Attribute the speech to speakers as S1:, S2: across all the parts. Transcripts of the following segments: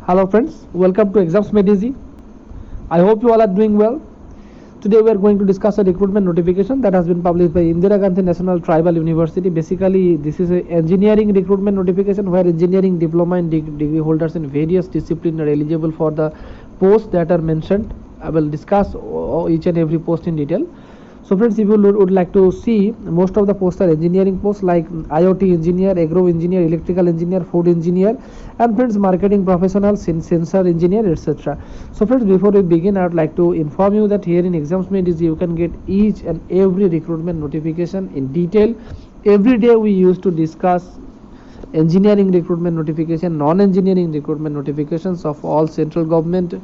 S1: Hello friends, welcome to Exams Made Easy. I hope you all are doing well. Today we are going to discuss a recruitment notification that has been published by Indira Gandhi National Tribal University. Basically, this is an engineering recruitment notification where engineering diploma and degree holders in various disciplines are eligible for the posts that are mentioned. I will discuss each and every post in detail. So friends, if you would like to see, most of the posts are engineering posts like IoT engineer, agro engineer, electrical engineer, food engineer, and friends, marketing professionals, sensor engineer, etc. So friends, before we begin, I would like to inform you that here in Exams Made Easy you can get each and every recruitment notification in detail. Every day we used to discuss engineering recruitment notification, non-engineering recruitment notifications of all central government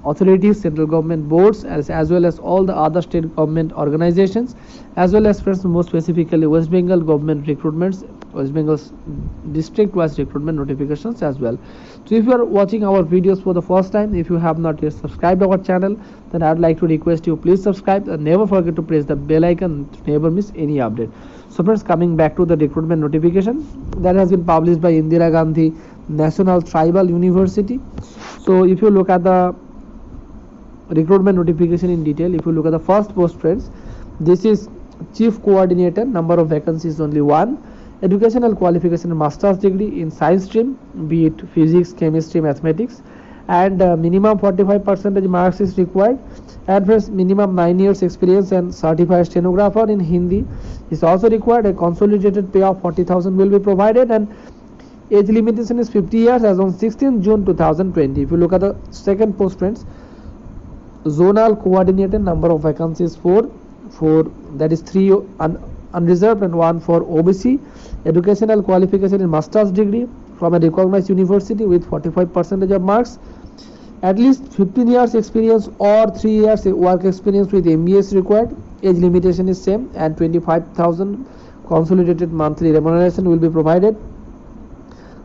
S1: authorities, central government boards, as well as all the other state government organizations, as well as friends, more specifically West Bengal government recruitments, West Bengal district wise recruitment notifications as well. So if you are watching our videos for the first time, if you have not yet subscribed our channel, then I would like to request you please subscribe and never forget to press the bell icon to never miss any update. So friends, coming back to the recruitment notification that has been published by Indira Gandhi National Tribal University. So if you look at the recruitment notification in detail, if you look at the first post friends, this is chief coordinator, number of vacancies only one, educational qualification master's degree in science stream, be it physics, chemistry, mathematics, and minimum 45% marks is required, and friends, minimum 9 years experience and certified stenographer in Hindi is also required. A consolidated pay of 40,000 will be provided, and age limitation is 50 years as on 16 June 2020. If you look at the second post friends, zonal coordinator, number of vacancies four, that is 3 unreserved and 1 for OBC, educational qualification in master's degree from a recognized university with 45% of marks, at least 15 years experience or 3 years work experience with MBA is required. Age limitation is same, and 25,000 consolidated monthly remuneration will be provided.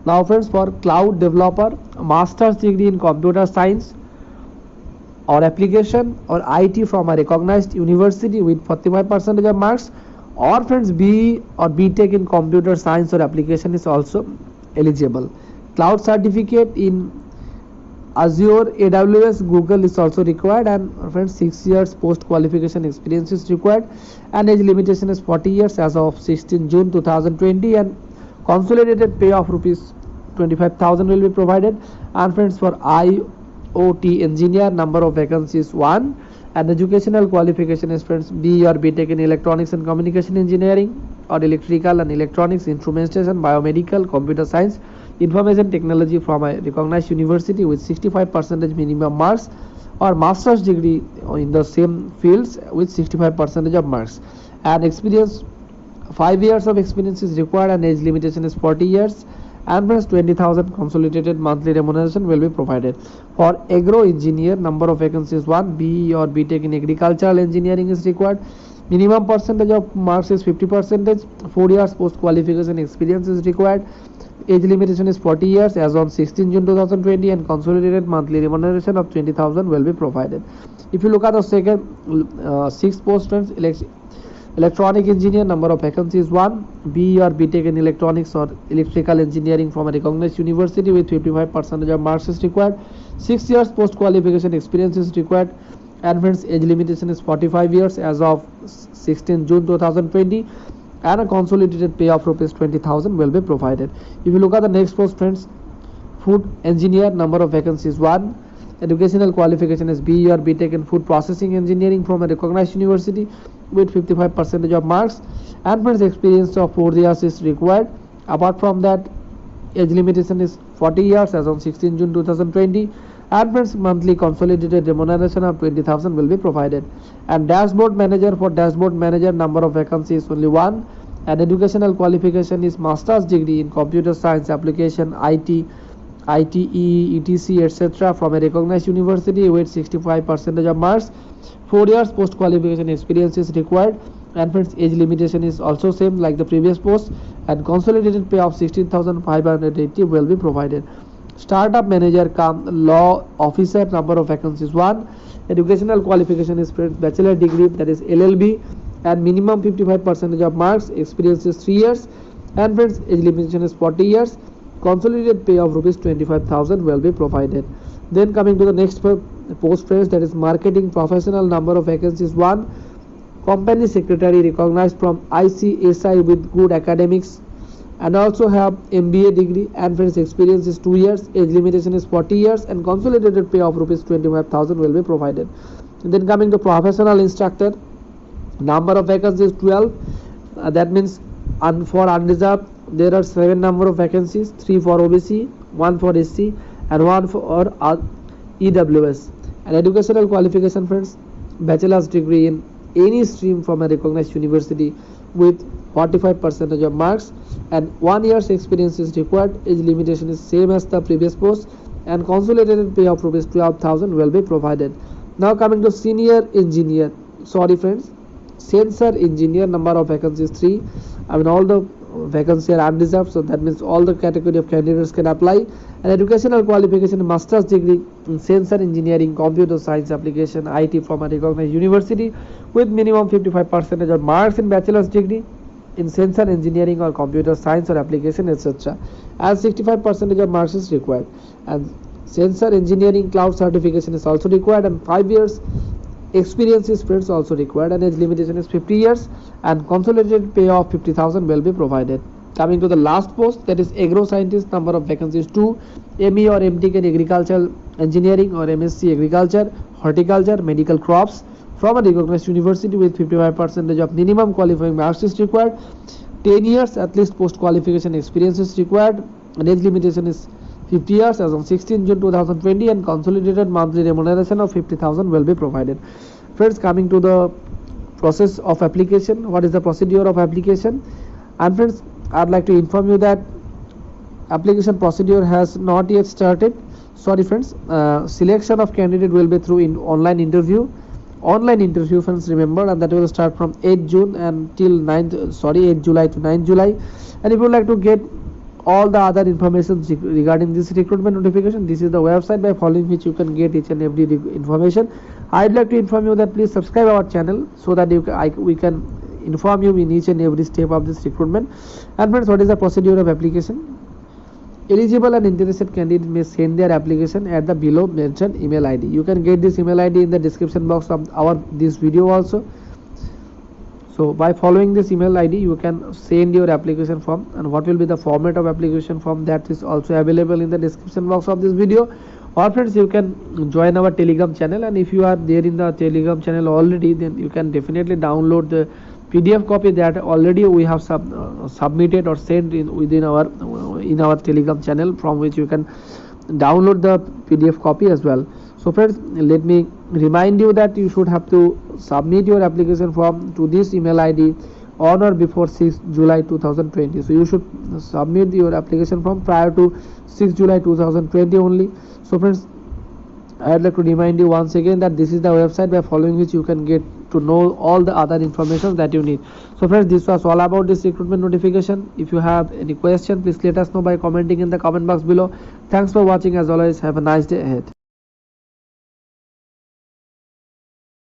S1: Now friends, for cloud developer, master's degree in computer science or application or IT from a recognized university with 45% of marks, or friends, BE or BTech in computer science or application is also eligible. Cloud certificate in Azure, AWS, Google is also required, and friends, 6 years post qualification experience is required, and age limitation is 40 years as of 16 June 2020, and consolidated pay of rupees 25,000 will be provided. And friends, for IoT engineer, number of vacancies 1, and educational qualification is friends, BE or BTech in electronics and communication engineering or electrical and electronics, instrumentation, biomedical, computer science, information technology from a recognized university with 65% minimum marks, or master's degree in the same fields with 65% of marks, and experience 5 years of experience is required, and age limitation is 40 years, and plus 20,000 consolidated monthly remuneration will be provided. For agro engineer, number of vacancies 1, BE or BTech in agricultural engineering is required, minimum percentage of marks is 50%, 4 years post qualification experience is required, age limitation is 40 years as on 16 June 2020, and consolidated monthly remuneration of 20,000 will be provided. If you look at the second sixth post friends, electronic engineer, number of vacancies 1, BE or BTech in electronics or electrical engineering from a recognized university with 55% of marks is required, 6 years post qualification experience is required, and friends, age limitation is 45 years as of 16 June 2020, and a consolidated pay of rupees 20,000 will be provided. If you look at the next post friends, food engineer, number of vacancies 1, educational qualification is BE or BTech in food processing engineering from a recognized university with 55% of marks, and friends, experience of 4 years is required. Apart from that, age limitation is 40 years as on 16 June 2020, and friends, monthly consolidated remuneration of 20,000 will be provided. And dashboard manager, for dashboard manager, number of vacancies only 1, and educational qualification is master's degree in computer science, application, IT, ITE, ETC, etc. from a recognized university with 65% of marks, 4 years post qualification experience is required, and friends, age limitation is also same like the previous post, and consolidated pay of 16,580 will be provided. Startup manager cum law officer, number of vacancies 1, educational qualification is bachelor degree, that is LLB, and minimum 55% of marks, experience is 3 years, and friends, age limitation is 40 years, consolidated pay of rupees 25,000 will be provided. Then coming to the next post friends, that is marketing professional, number of vacancies 1, company secretary recognized from ICSI with good academics and also have MBA degree, and friends experience is 2 years, age limitation is 40 years, and consolidated pay of rupees 25,000 will be provided. And then coming to professional instructor, number of vacancies 12, that means for unreserved there are 7 number of vacancies, 3 for OBC, 1 for SC, and 1 for EWS. And educational qualification friends, bachelor's degree in any stream from a recognized university with 45% of marks, and 1 year's experience is required. Age limitation is same as the previous post, and consolidated pay of rupees 12,000 will be provided. Now coming to senior engineer, sensor engineer, number of vacancies 3. All the vacancies are unreserved, so that means all the category of candidates can apply. And educational qualification, master's degree in sensor engineering, computer science application, IT from a recognized university with minimum 55% of marks in bachelor's degree in sensor engineering or computer science or application, etc. As 65% of marks is required. And sensor engineering cloud certification is also required, and 5 years experience is friends also required, and age limitation is 50 years, and consolidated pay of 50,000 will be provided. Coming to the last post, that is agro scientist, number of vacancies 2, ME or MTech in agricultural engineering or MSc agriculture, horticulture, medical crops from a recognized university with 55% of minimum qualifying marks is required. 10 years at least post qualification experience is required, and age limitation is 50 years as on 16 June 2020, and consolidated monthly remuneration of 50,000 will be provided. Friends, coming to the process of application, what is the procedure of application? And friends, I'd like to inform you that application procedure has not yet started. Sorry friends, selection of candidate will be through online interview friends, remember, and that will start from 8 June and till 8 July to 9 July. And if you would like to get all the other information regarding this recruitment notification, this is the website by following which you can get each and every information. I'd like to inform you that please subscribe our channel so that we can inform you in each and every step of this recruitment. And friends, what is the procedure of application? Eligible and interested candidate may send their application at the below mentioned email ID. You can get this email ID in the description box of this video also. So by following this email ID, you can send your application form, and what will be the format of application form, that is also available in the description box of this video. Or friends, you can join our Telegram channel, and if you are there in the Telegram channel already, then you can definitely download the PDF copy that already we have submitted or sent in our Telegram channel, from which you can download the PDF copy as well. So friends, let me remind you that you should have to submit your application form to this email ID on or before 6 July 2020. So you should submit your application form prior to 6 July 2020 only. So friends, I would like to remind you once again that this is the website by following which you can get to know all the other information that you need. So friends, this was all about this recruitment notification. If you have any question, please let us know by commenting in the comment box below. Thanks for watching. As always, have a nice day ahead.